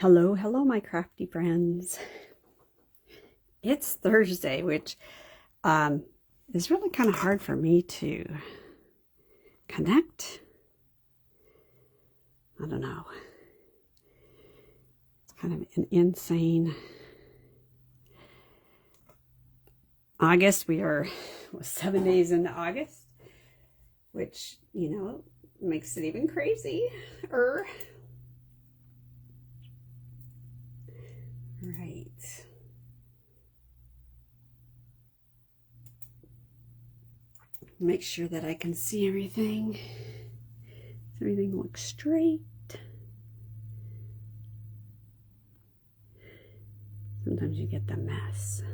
Hello, hello, my crafty friends. It's Thursday, which is really kind of hard for me to connect. I don't know. It's kind of an insane August. We are 7 days into August, which, you know, makes it even crazier. Right. Make sure that I can see everything. Does everything look straight? Sometimes you get the mess.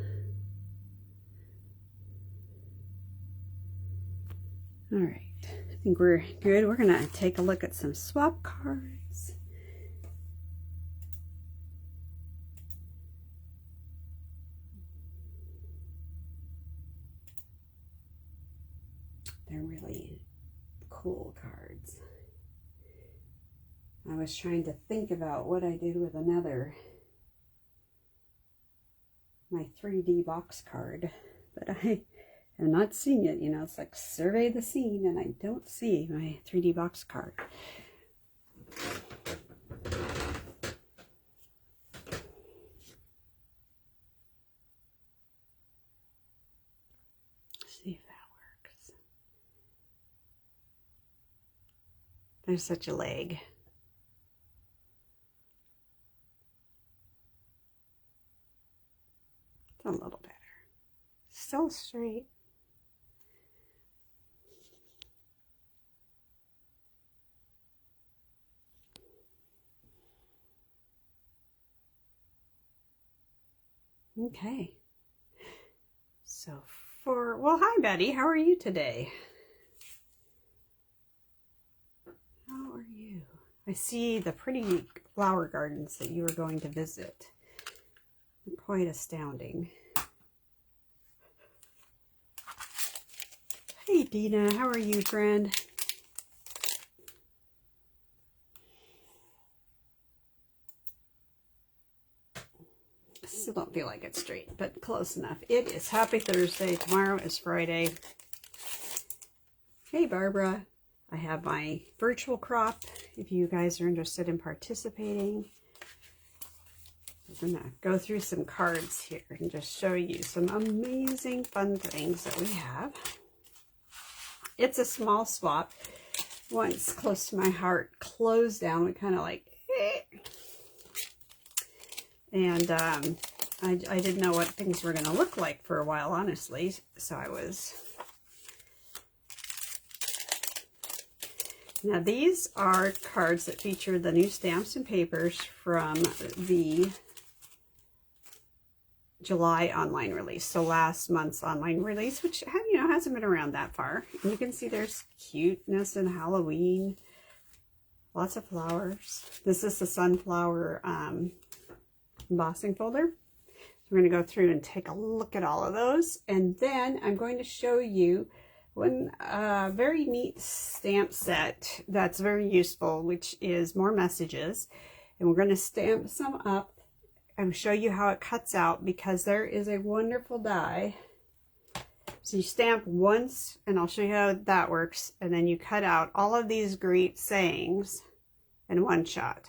All right, I think we're good. We're gonna take a look at some swap cards. They're really cool cards. I was trying to think about what I did with my 3D box card, but I am not seeing it. You know, it's like survey the scene, and I don't see my 3D box card. See if that works. There's such a leg. It's a little better. Still straight. Okay. So well, hi Betty, how are you today? How are you? I see the pretty flower gardens that you were going to visit. They're quite astounding. Hey Dina, how are you, friend? Still don't feel like it's straight, but close enough. It is Happy Thursday. Tomorrow is Friday. Hey Barbara, I have my virtual crop if you guys are interested in participating. I'm gonna go through some cards here and just show you some amazing fun things that we have. It's a small swap. One's close to my heart, closed down. We kind of like, and I didn't know what things were going to look like for a while, honestly. So I was. Now these are cards that feature the new stamps and papers from the July online release. So last month's online release, which hasn't been around that far. And you can see there's cuteness and Halloween. Lots of flowers. This is the sunflower embossing folder. So we're going to go through and take a look at all of those. And then I'm going to show you one very neat stamp set that's very useful, which is more messages. And we're going to stamp some up and show you how it cuts out, because there is a wonderful die. So you stamp once, and I'll show you how that works. And then you cut out all of these great sayings in one shot.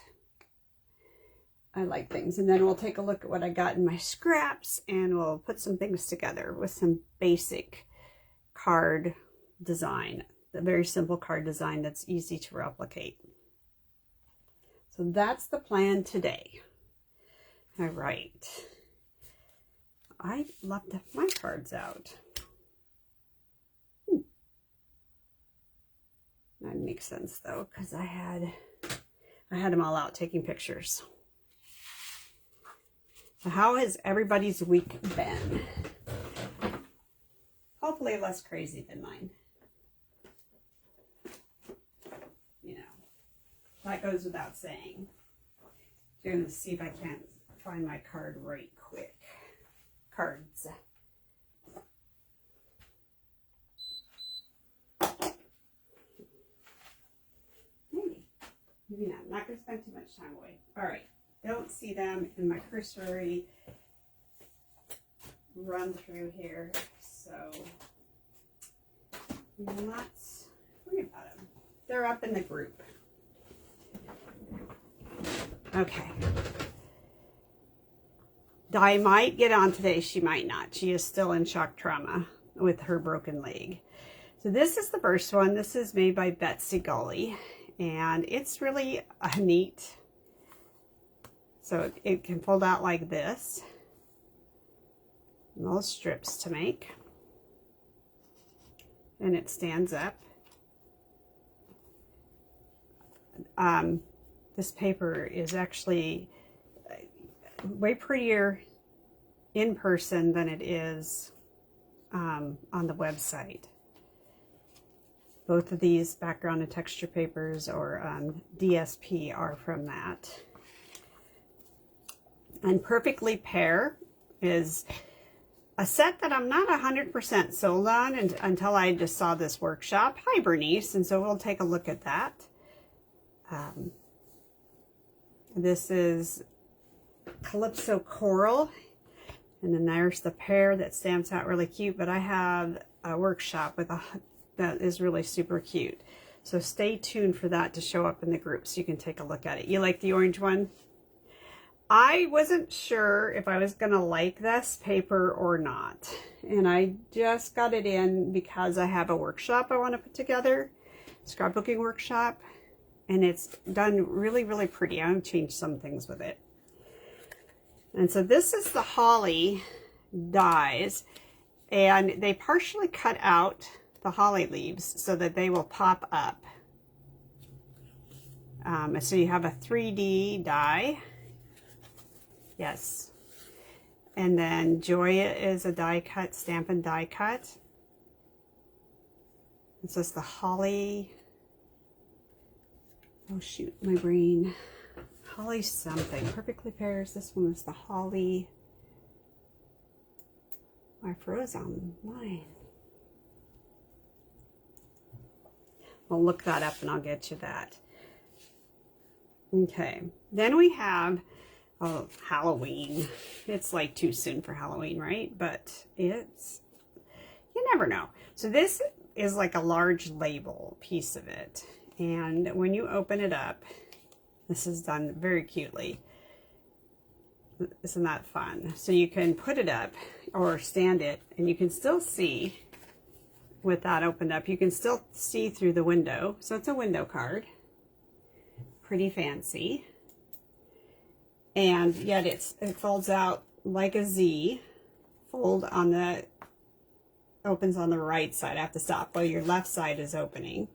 I like things. And then we'll take a look at what I got in my scraps, and we'll put some things together with some basic card design. A very simple card design that's easy to replicate. So that's the plan today. All right. I left my cards out. That makes sense though, because I had them all out taking pictures. So how has everybody's week been? Hopefully less crazy than mine. You know, that goes without saying. I'm going to see if I can't find my card right quick. Cards. Maybe not. I'm not going to spend too much time away. All right. don't see them in my cursory run through here, so let's worry about them. They're up in the group. Okay. Di might get on today, she might not. She is still in shock trauma with her broken leg. So this is the first one. This is made by Betsy Gully, and it's really neat. So it can fold out like this. Little strips to make. And it stands up. This paper is actually way prettier in person than it is on the website. Both of these background and texture papers or DSP are from that. And Perfectly Pear is a set that I'm not 100% sold on until I just saw this workshop. Hi, Bernice. And so we'll take a look at that. This is Calypso Coral. And then there's the pear that stamps out really cute. But I have a workshop with that is really super cute. So stay tuned for that to show up in the group so you can take a look at it. You like the orange one? I wasn't sure if I was going to like this paper or not. And I just got it in because I have a workshop I want to put together, scrapbooking workshop. And it's done really, really pretty. I've changed some things with it. And so this is the holly dies. And they partially cut out the holly leaves so that they will pop up. So you have a 3D die. Yes. And then Joya is a die cut, Stampin' die cut. This is the holly. Oh shoot, my brain. Holly something. Perfectly Pairs. This one is the holly. I froze on mine. I'll look that up and I'll get you that. Okay. Then we have Halloween. It's like too soon for Halloween, right? But it's, you never know. So this is like a large label piece of it. And when you open it up, this is done very cutely. Isn't that fun? So you can put it up or stand it and you can still see with that opened up, you can still see through the window. So it's a window card. Pretty fancy. And yet it folds out like a Z. Fold on the, opens on the right side. I have to stop while your left side is opening,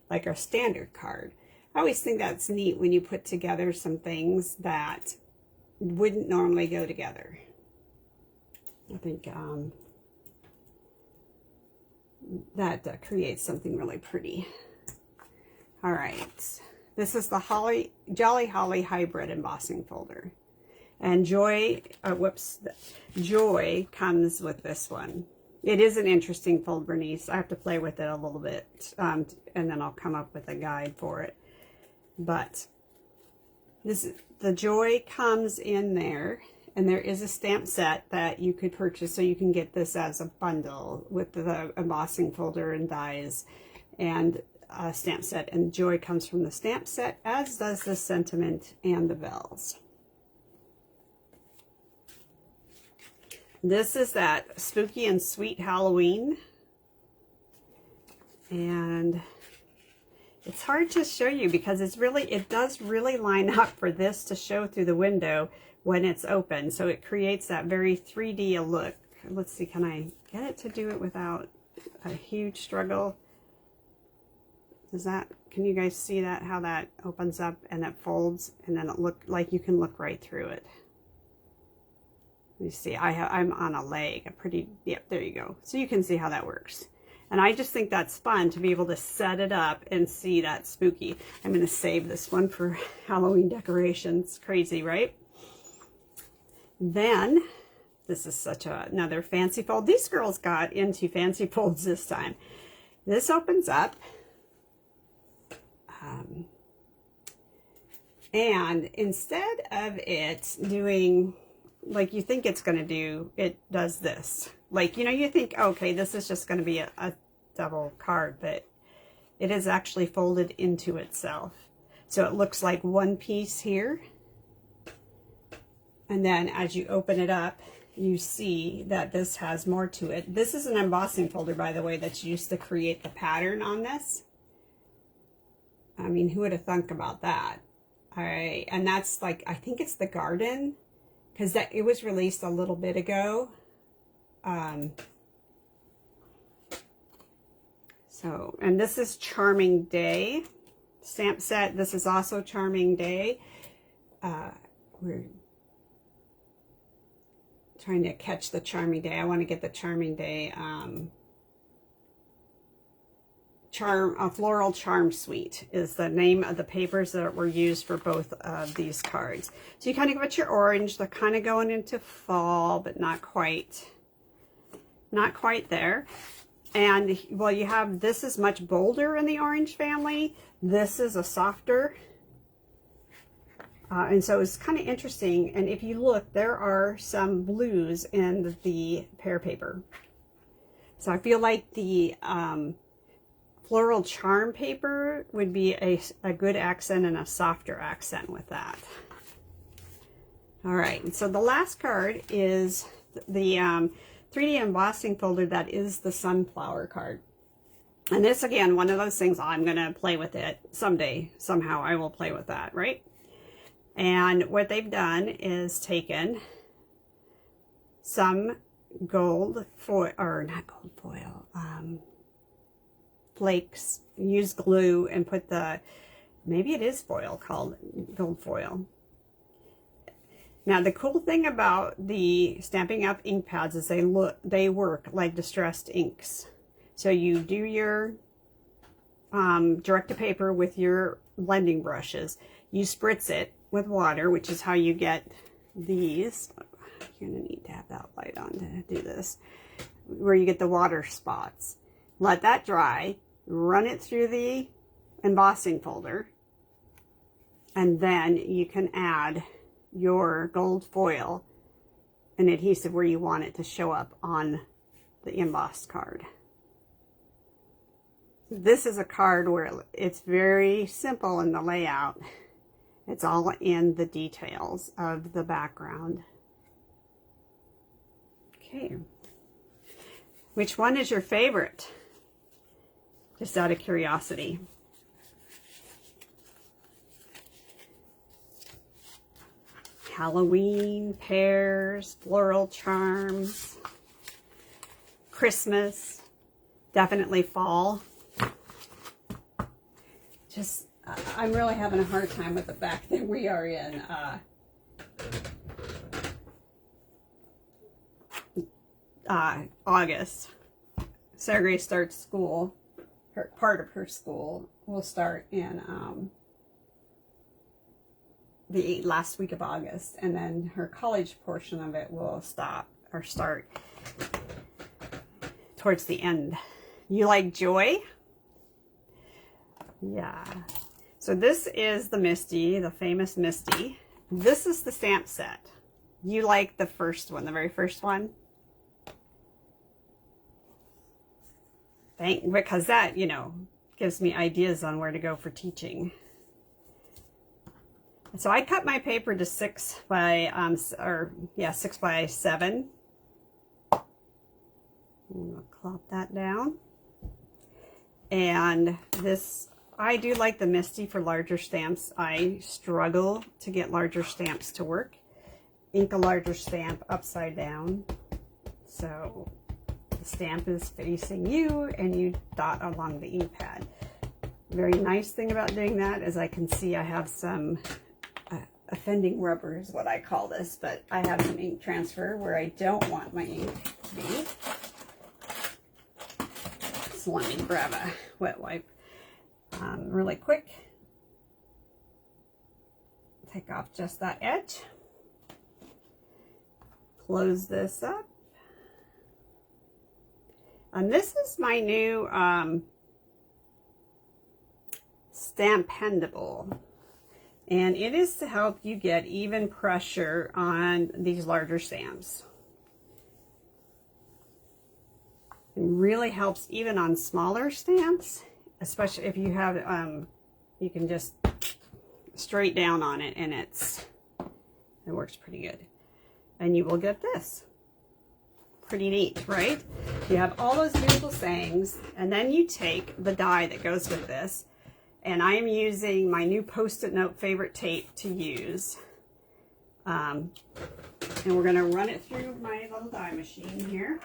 like our standard card. I always think that's neat when you put together some things that wouldn't normally go together. I think that creates something really pretty. All right. This is the Jolly Holly Hybrid embossing folder. And Joy comes with this one. It is an interesting fold, Bernice. I have to play with it a little bit, and then I'll come up with a guide for it. But the Joy comes in there, and there is a stamp set that you could purchase, so you can get this as a bundle with the embossing folder and dies and a stamp set. And Joy comes from the stamp set, as does the sentiment and the bells. This is that Spooky and Sweet Halloween. And it's hard to show you because it does really line up for this to show through the window when it's open. So it creates that very 3D look. Let's see, can I get it to do it without a huge struggle? Can you guys see that, how that opens up and it folds and then it look like you can look right through it? You see, I'm on a leg, yep, there you go. So you can see how that works. And I just think that's fun to be able to set it up and see that spooky. I'm going to save this one for Halloween decorations. Crazy, right? Then, this is another fancy fold. These girls got into fancy folds this time. This opens up. And instead of it doing like you think it's going to do, it does this. Like, you know, you think, okay, this is just going to be a double card, but it is actually folded into itself. So it looks like one piece here. And then as you open it up, you see that this has more to it. This is an embossing folder, by the way, that's used to create the pattern on this. I mean, who would have thunk about that? All right, and that's like, I think it's the garden, because that it was released a little bit ago. So, and this is Charming Day stamp set. This is also Charming Day. We're trying to catch the Charming Day. I want to get the Charming Day Floral Charm Suite is the name of the papers that were used for both of these cards. So you kind of got your orange. They're kind of going into fall, but not quite there. And well, you have, this is much bolder in the orange family. This is a softer. And so it's kind of interesting. And if you look, there are some blues in the pear paper. So I feel like the Floral Charm paper would be a good accent and a softer accent with that. All right, and so the last card is the 3D embossing folder that is the sunflower card. And this, again, one of those things, I'm going to play with it someday. Somehow I will play with that, right? And what they've done is taken some gold foil, or not gold foil, flakes, use glue and put the, maybe it is foil, called gold foil. Now the cool thing about the Stampin' Up ink pads is they work like distressed inks. So you do your direct to paper with your blending brushes. You spritz it with water, which is how you get these. You're gonna need to have that light on to do this, where you get the water spots. Let that dry. Run it through the embossing folder, and then you can add your gold foil and adhesive where you want it to show up on the embossed card. This is a card where it's very simple in the layout. It's all in the details of the background. Okay. Which one is your favorite? Just out of curiosity. Halloween, pears, floral charms, Christmas, definitely fall. Just, I'm really having a hard time with the fact that we are in August. Sarah Grace starts school. Part of her school will start in the last week of August, and then her college portion of it will start towards the end. You like Joy? Yeah. So this is the Misty, the famous Misty. This is the stamp set. You like the first one, the very first one? Because that, you know, gives me ideas on where to go for teaching. So I cut my paper to 6 by 6 by 7. I'm gonna clop that down. And this, I do like the Misty for larger stamps. I struggle to get larger stamps to work. Ink a larger stamp upside down. So the stamp is facing you and you dot along the ink pad. Very nice thing about doing that is I can see I have some offending rubber is what I call this, but I have some ink transfer where I don't want my ink to be. So let me grab a wet wipe really quick. Take off just that edge. Close this up. And this is my new Stampendable. And it is to help you get even pressure on these larger stamps. It really helps even on smaller stamps, especially if you have, you can just straight down on it and it works pretty good. And you will get this. Pretty neat, right? You have all those beautiful sayings, and then you take the die that goes with this, and I am using my new Post-it note favorite tape to use. And we're going to run it through my little die machine here.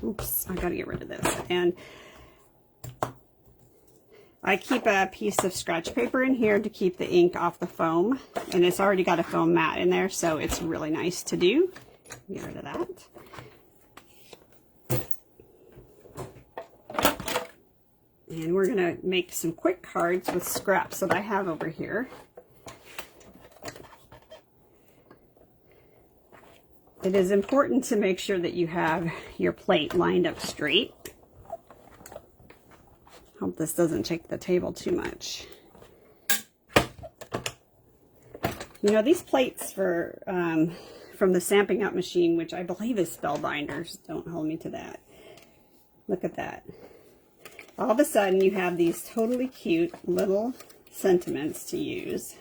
Oops, I got to get rid of this. And I keep a piece of scratch paper in here to keep the ink off the foam, and it's already got a foam mat in there, so it's really nice to do. Get rid of that. And we're going to make some quick cards with scraps that I have over here. It is important to make sure that you have your plate lined up straight. Hope this doesn't take the table too much. You know, these plates for from the Stampin' Up machine, which I believe is Spellbinders, don't hold me to that. Look at that. All of a sudden you have these totally cute little sentiments to use.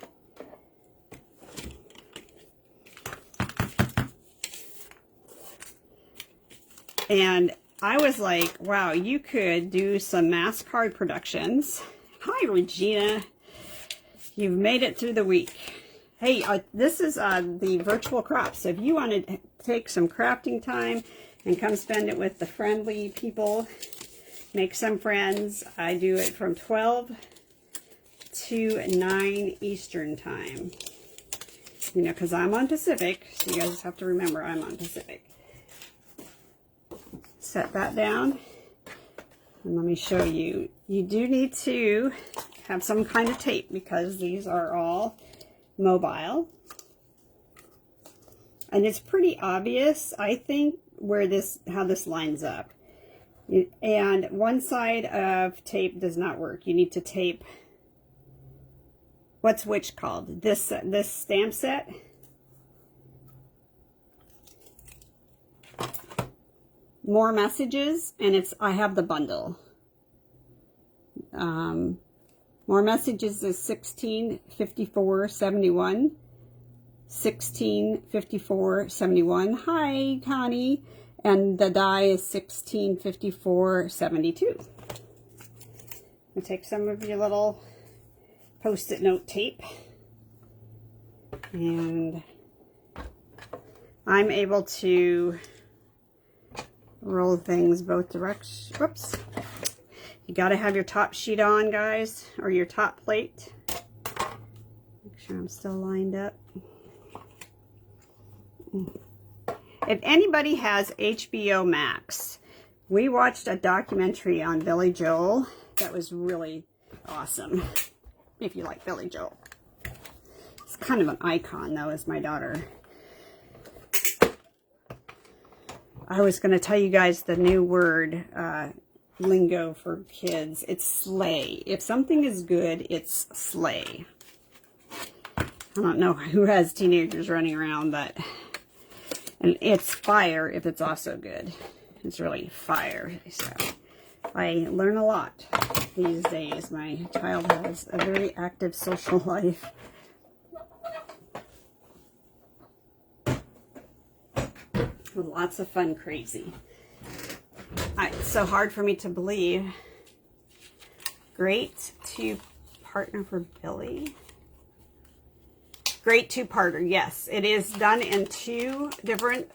And I was like, wow, you could do some mass card productions. Hi, Regina. You've made it through the week. Hey, this is the virtual crop. So if you want to take some crafting time and come spend it with the friendly people, make some friends. I do it from 12 to 9 Eastern time. You know, because I'm on Pacific. So you guys have to remember I'm on Pacific. Set that down, and let me show you. You do need to have some kind of tape because these are all mobile, and it's pretty obvious, I think, where how this lines up. And one side of tape does not work. You need to tape what's which called this stamp set. More Messages, and I have the bundle. More Messages is $16.54.71. $16.54.71. Hi, Connie. And the die is $16.54.72. I'll take some of your little Post-it note tape, and I'm able to roll things both directions. Whoops. You got to have your top sheet on, guys, or your top plate. Make sure I'm still lined up. If anybody has HBO Max, we watched a documentary on Billy Joel that was really awesome, if you like Billy Joel. It's kind of an icon, though, as my daughter. I was going to tell you guys the new word, lingo for kids. It's slay. If something is good, it's slay. I don't know who has teenagers running around, but and it's fire if it's also good. It's really fire. So I learn a lot these days. My child has a very active social life. With lots of fun crazy. It's so hard for me to believe. Great to partner for Billy. Great two-parter, yes. It is done in 2 different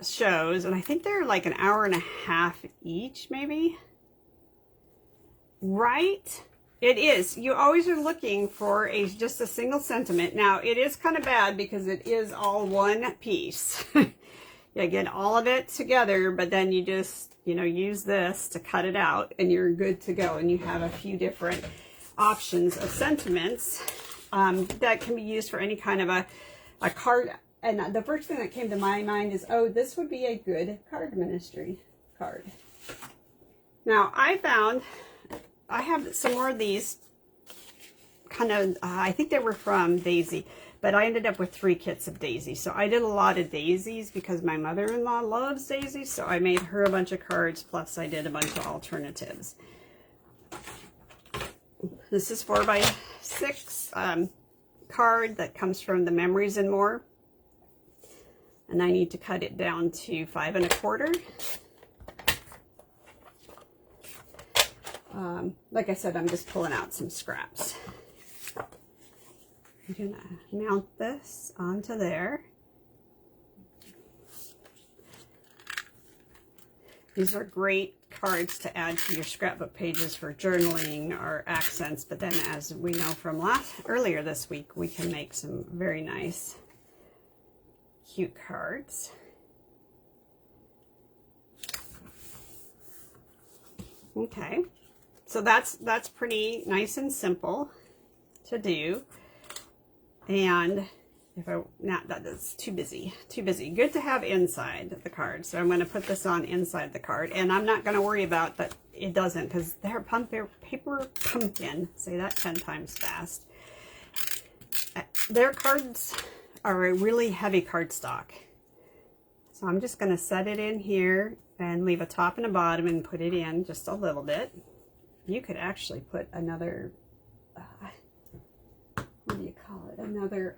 shows, and I think they're like an hour and a half each, maybe. Right? It is. You always are looking for just a single sentiment. Now, it is kind of bad because it is all one piece. You get all of it together, but then you just, you know, use this to cut it out, and you're good to go. And you have a few different options of sentiments that can be used for any kind of a card. And the first thing that came to my mind is, oh, this would be a good card ministry card. Now, I found I have some more of these kind of, I think they were from Daisy, but I ended up with 3 kits of Daisy. So I did a lot of daisies because my mother-in-law loves daisies. So I made her a bunch of cards, plus I did a bunch of alternatives. This is 4x6 card that comes from the Memories and More. And I need to cut it down to 5 1/4. Like I said, I'm just pulling out some scraps. I'm gonna mount this onto there. These are great cards to add to your scrapbook pages for journaling or accents, but then as we know from earlier this week, we can make some very nice, cute cards. Okay, so that's pretty nice and simple to do. And if I, not that is too busy. Good to have inside the card. So I'm going to put this on inside the card, and I'm not going to worry about that it doesn't, because they're paper pumpkin. Say that 10 times fast. Their cards are a really heavy cardstock. So I'm just going to set it in here and leave a top and a bottom and put it in just a little bit. You could actually put another, what do you call it? Another,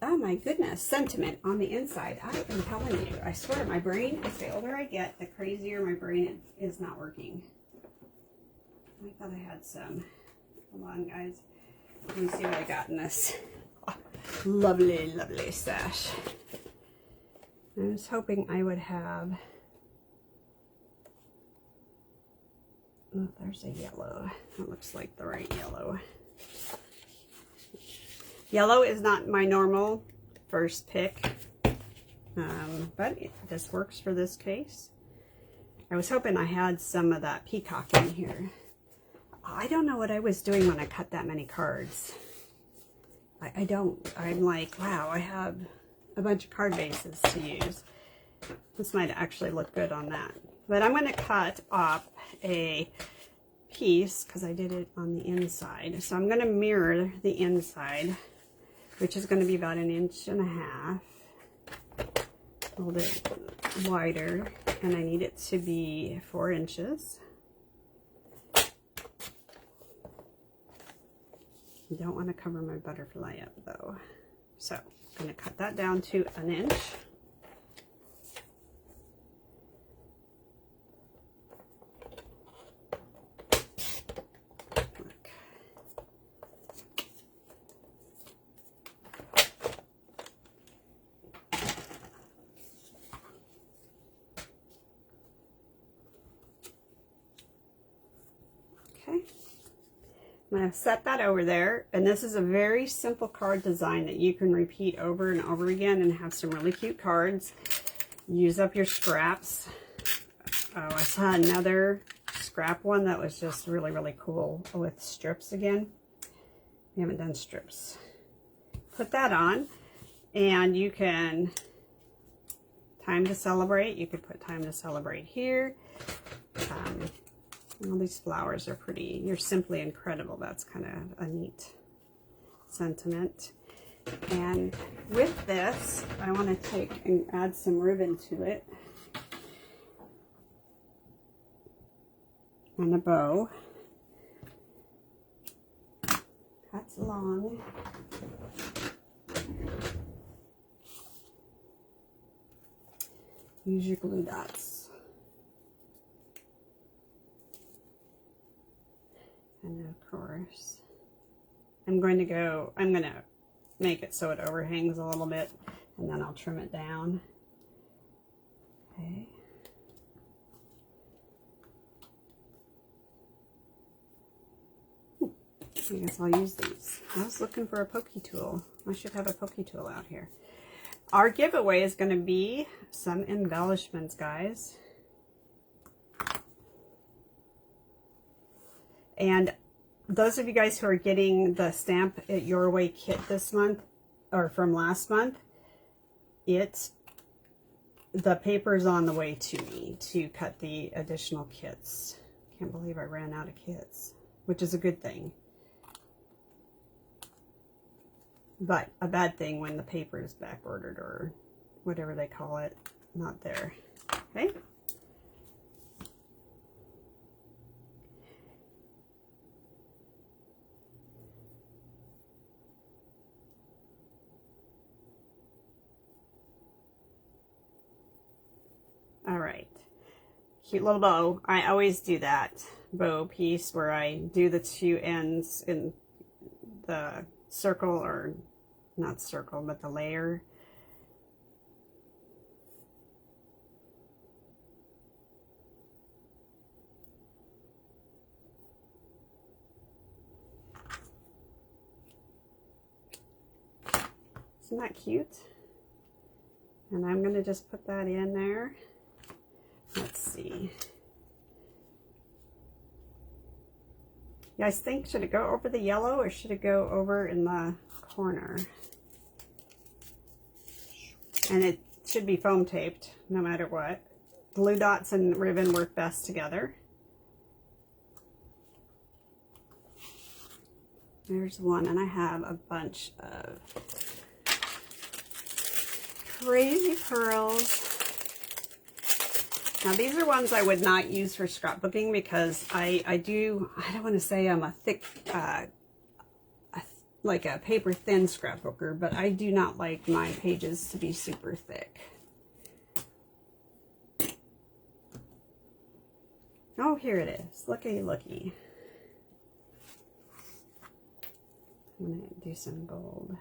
oh my goodness, sentiment on the inside. I am telling you, I swear my brain, as the older I get, the crazier my brain is not working. I thought I had some. Hold on, guys. Let me see what I got in this. Oh, lovely, lovely stash. I was hoping I would have, oh, there's a yellow. That looks like the right yellow. Yellow is not my normal first pick, but this works for this case. I was hoping I had some of that peacock in here. I don't know what I was doing when I cut that many cards. I don't. I'm like, wow, I have a bunch of card bases to use. This might actually look good on that. But I'm going to cut off a piece because I did it on the inside. So I'm going to mirror the inside, which is going to be about 1.5 inches, a little bit wider, and I need it to be 4 inches. I don't want to cover my butterfly up though. So I'm going to cut that down to 1 inch. I'm going to set that over there, and this is a very simple card design that you can repeat over and over again and have some really cute cards. Use up your scraps. Oh, I saw another scrap one that was just really, really cool with strips again. We haven't done strips. Put that on, and you can, time to celebrate, you could put time to celebrate here. All these flowers are pretty. You're simply incredible. That's kind of a neat sentiment. And with this, I want to take and add some ribbon to it. And a bow. Cuts long. Use your glue dots. And of course, I'm going to make it so it overhangs a little bit, and then I'll trim it down. Okay. I guess I'll use these. I was looking for a pokey tool. I should have a pokey tool out here. Our giveaway is going to be some embellishments, guys. And those of you guys who are getting the Stamp It Your Way kit this month, or from last month, the paper's on the way to me to cut the additional kits. Can't believe I ran out of kits, which is a good thing. But a bad thing when the paper is back ordered or whatever they call it, not there. Okay. All right. Cute little bow. I always do that bow piece where I do the two ends in the circle, or not circle, but the layer. Isn't that cute? And I'm going to just put that in there. Let's see. You guys think, should it go over the yellow or should it go over in the corner? And it should be foam taped no matter what. Glue dots and ribbon work best together. There's one, and I have a bunch of crazy pearls. Now these are ones I would not use for scrapbooking because I don't want to say I'm a thick, like a paper thin scrapbooker, but I do not like my pages to be super thick. Oh, here it is. Looky, looky. I'm going to do some gold.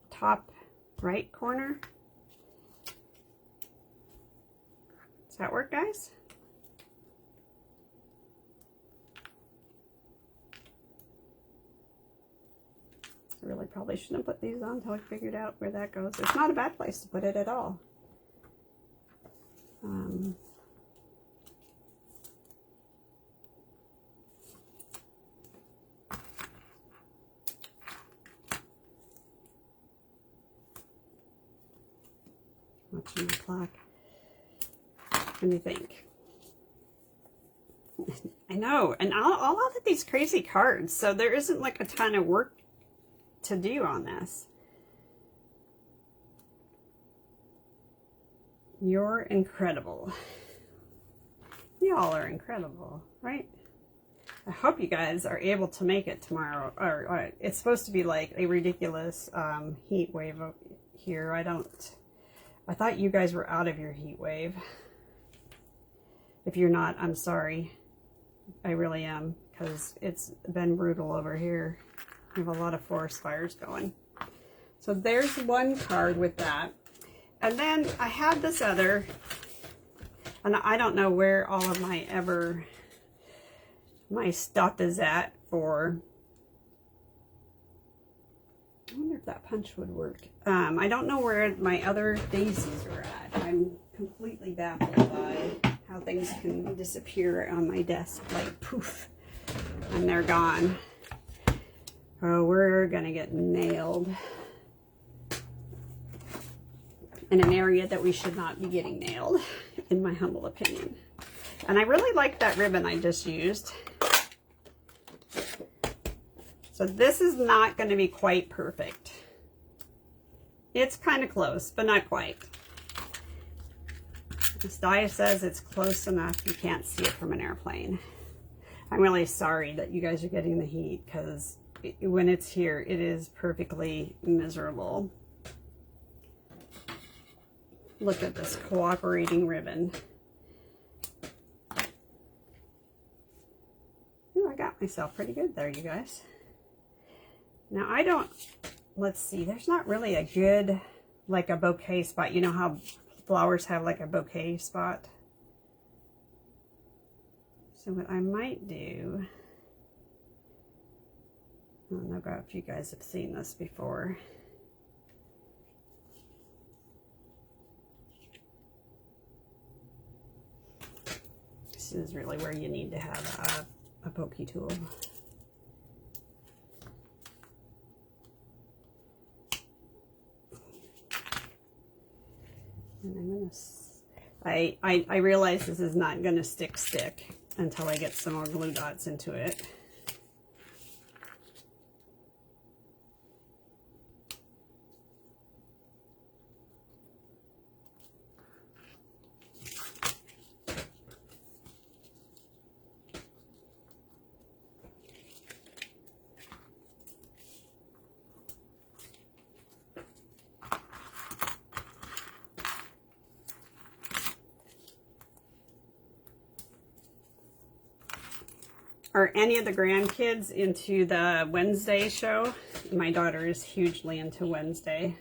Top right corner. Does that work, guys? I really probably shouldn't have put these on until I figured out where that goes. It's not a bad place to put it at all. Watching the clock. What do you think? I know, and I'll look at these crazy cards, so there isn't like a ton of work to do on this. You're incredible. Y'all are incredible, right? I hope you guys are able to make it tomorrow. Or it's supposed to be like a ridiculous heat wave here. I thought you guys were out of your heat wave. If you're not, I'm sorry. I really am, because it's been brutal over here. We have a lot of forest fires going. So there's one card with that. And then I have this other, and I don't know where all of my stuff is at for. I wonder if that punch would work. I don't know where my other daisies are at. I'm completely baffled by how things can disappear on my desk like poof, and they're gone. Oh, we're gonna get nailed in an area that we should not be getting nailed, in my humble opinion. And I really like that ribbon I just used. So this is not going to be quite perfect. It's kind of close, but not quite. This die says it's close enough you can't see it from an airplane. I'm really sorry that you guys are getting the heat, because when it's here, it is perfectly miserable. Look at this cooperating ribbon. Ooh, I got myself pretty good there, you guys. Now I don't, let's see, there's not really a good, like a bouquet spot. You know how flowers have like a bouquet spot? So what I might do, I don't know if you guys have seen this before. This is really where you need to have a pokey tool. And I realize this is not gonna stick until I get some more glue dots into it. Are any of the grandkids into the Wednesday show? My daughter is hugely into Wednesday.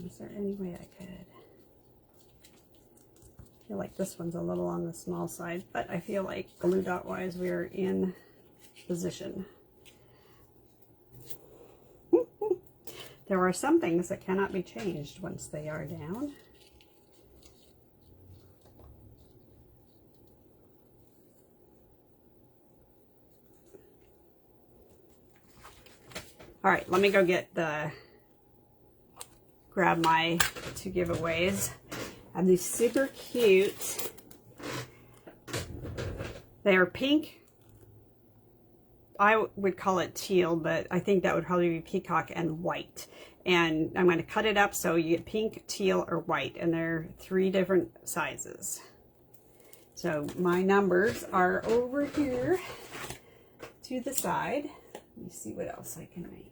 Is there any way I could? I feel like this one's a little on the small side, but I feel like glue dot wise we are in position. There are some things that cannot be changed once they are down. All right, let me go grab my 2 giveaways. I have these super cute. They are pink. I would call it teal, but I think that would probably be peacock and white. And I'm going to cut it up so you get pink, teal, or white. And they're 3 different sizes. So my numbers are over here to the side. Let me see what else I can make.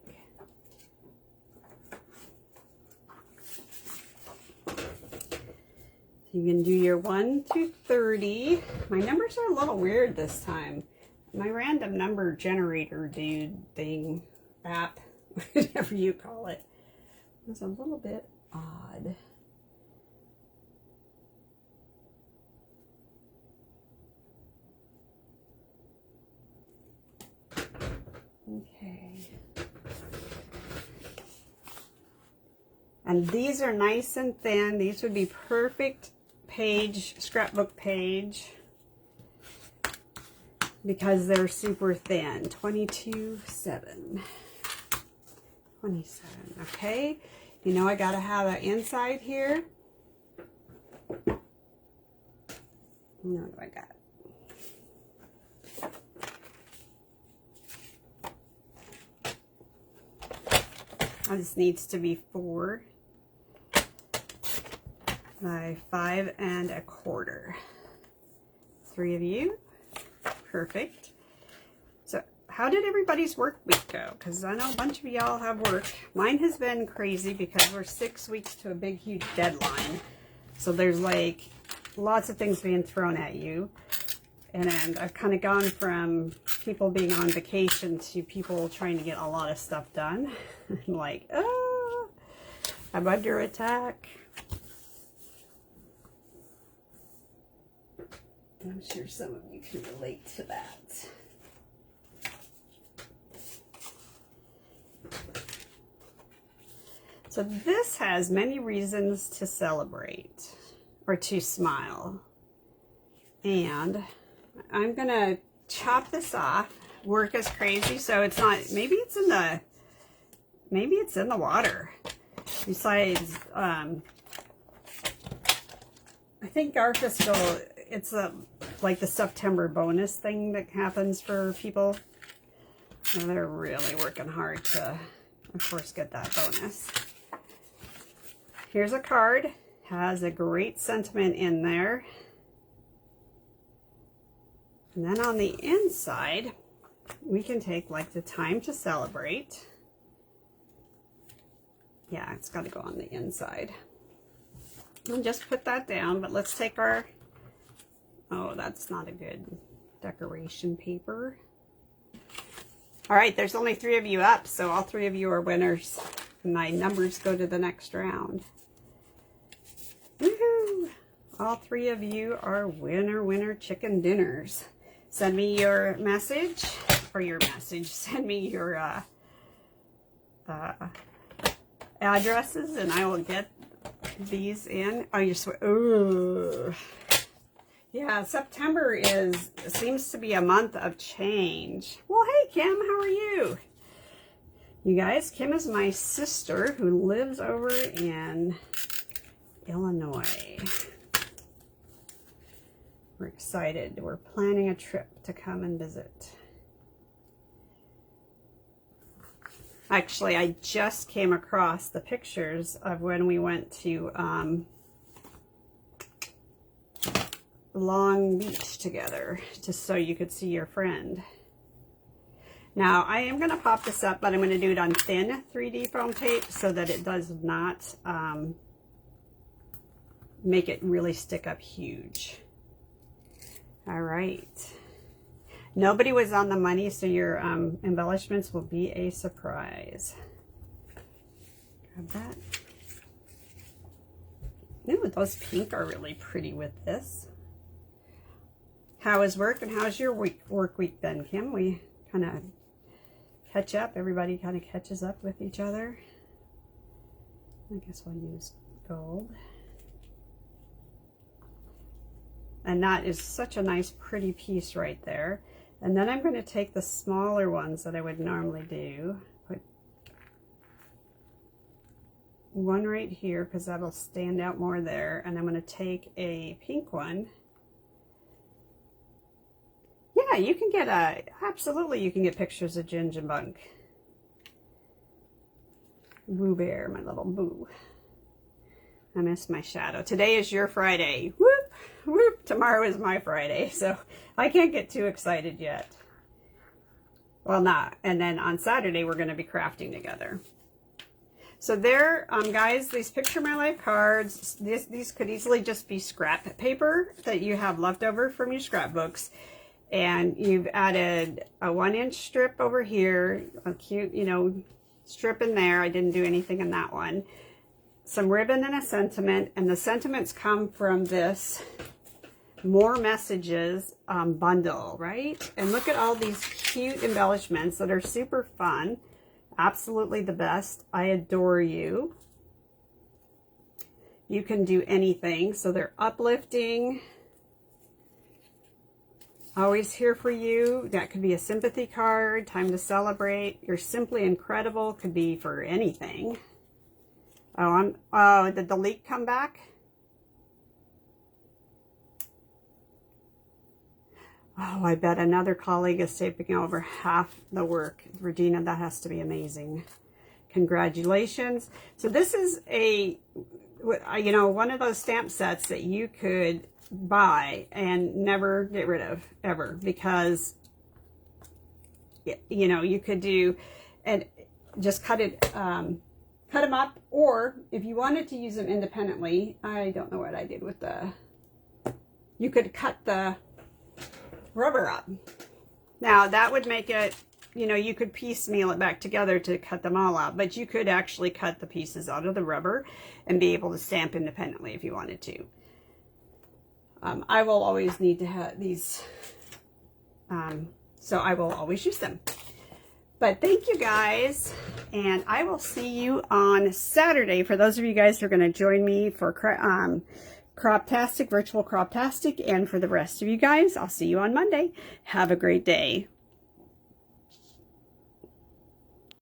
You can do your 1 to 30. My numbers are a little weird this time. My random number generator dude thing, app, whatever you call it, is a little bit odd. Okay. And these are nice and thin. These would be perfect scrapbook page, because they're super thin. 22.7. 27. Okay. You know I gotta have an inside here. What do I got? This needs to be 4 by 5 1/4. 3 of you. Perfect. So how did everybody's work week go? Because I know a bunch of y'all have work. Mine has been crazy because we're 6 weeks to a big, huge deadline. So there's like lots of things being thrown at you. And I've kind of gone from people being on vacation to people trying to get a lot of stuff done. I'm like, oh, I'm under attack. I'm sure some of you can relate to that. So this has many reasons to celebrate or to smile. And I'm gonna chop this off. Work is crazy, so it's not, maybe it's in the water. Besides, I think our fiscal, it's like the September bonus thing that happens for people. And they're really working hard to, of course, get that bonus. Here's a card. Has a great sentiment in there. And then on the inside, we can take like the time to celebrate. Yeah, it's got to go on the inside. And just put that down, but let's take our, oh, that's not a good decoration paper. All right, there's only 3 of you up, so all 3 of you are winners. My numbers go to the next round. Woohoo! All 3 of you are winner chicken dinners. Send me your message, send me your addresses, and I will get these in. Oh, you're sweet. Ooh. Yeah, September seems to be a month of change. Well, hey, Kim, how are you? You guys, Kim is my sister who lives over in Illinois. We're excited. We're planning a trip to come and visit. Actually, I just came across the pictures of when we went to Long Beach together, just so you could see your friend. Now, I am going to pop this up, but I'm going to do it on thin 3D foam tape so that it does not make it really stick up huge. All right. Nobody was on the money, so your embellishments will be a surprise. Grab that. Ooh, those pink are really pretty with this. How is work and how's your work week then, Kim? We kind of catch up. Everybody kind of catches up with each other. I guess we'll use gold. And that is such a nice, pretty piece right there. And then I'm going to take the smaller ones that I would normally do. Put one right here because that'll stand out more there. And I'm going to take a pink one. Yeah, you can get absolutely you can get pictures of Ginge and Bunk. Boo Bear, my little boo. I miss my shadow. Today is your Friday. Whoop, whoop. Tomorrow is my Friday, so I can't get too excited yet. Well, not. And then on Saturday, we're going to be crafting together. So there, guys, these Picture My Life cards, these could easily just be scrap paper that you have left over from your scrapbooks. And you've added a 1-inch strip over here, a cute, you know, strip in there. I didn't do anything in that one. Some ribbon and a sentiment, and the sentiments come from this More Messages bundle, right? And look at all these cute embellishments that are super fun. Absolutely the best. I adore you. You can do anything, so they're uplifting. Always here for you. That could be a sympathy card, time to celebrate. You're simply incredible, could be for anything. Oh, did the leak come back? Oh, I bet another colleague is taking over half the work. Regina, that has to be amazing. Congratulations. So this is a, you know, one of those stamp sets that you could buy and never get rid of, ever, because, you know, you could do, and just cut them up, or if you wanted to use them independently, I don't know what I did with the, you could cut the rubber up. Now that would make it, you know, you could piecemeal it back together to cut them all out, but you could actually cut the pieces out of the rubber and be able to stamp independently if you wanted to. I will always need to have these, so I will always use them. But thank you guys, and I will see you on Saturday. For those of you guys who are going to join me for Croptastic, Virtual Croptastic, and for the rest of you guys, I'll see you on Monday. Have a great day.